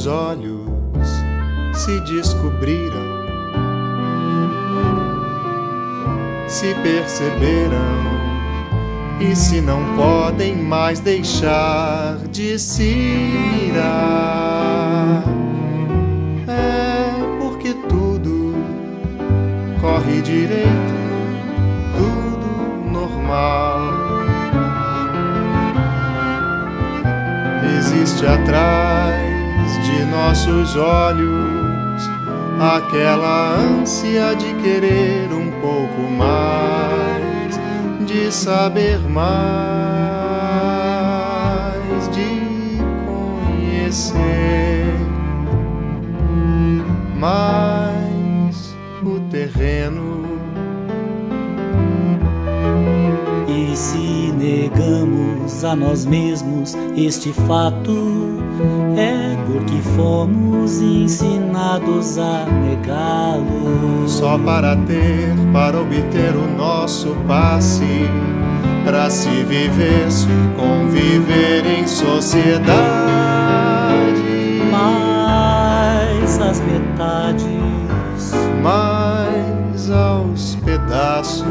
nossos olhos se descobriram, se perceberam, e se não podem mais deixar de se mirar, é porque tudo corre direito, tudo normal. Existe atrás de nossos olhos aquela ânsia de querer um pouco mais, de saber mais, de conhecer mais o terreno. E se negamos a nós mesmos este fato, é porque fomos ensinados a negá-lo. Só para obter o nosso passe, para se viver, se conviver em sociedade. Mais as metades, mais aos pedaços.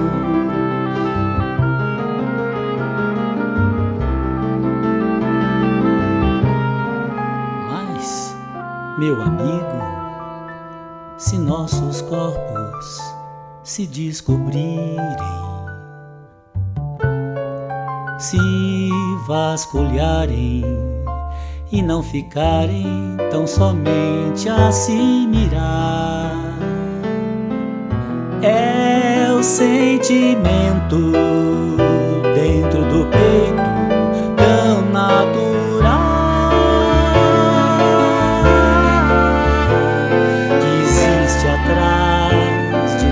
Meu amigo, se nossos corpos se descobrirem, se vasculharem e não ficarem tão somente a se mirar, é o sentimento dentro do peito tão natural,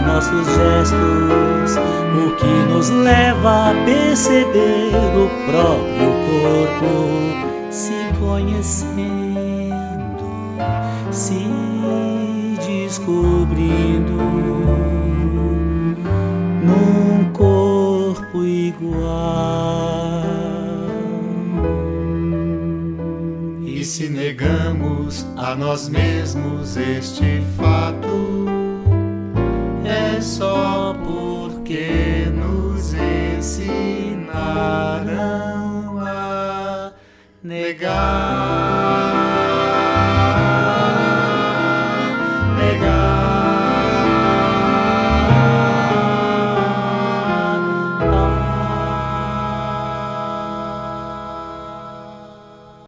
nossos gestos, o que nos leva a perceber o próprio corpo se conhecendo, se descobrindo num corpo igual. E se negamos a nós mesmos este fato, é só porque nos ensinaram a negar.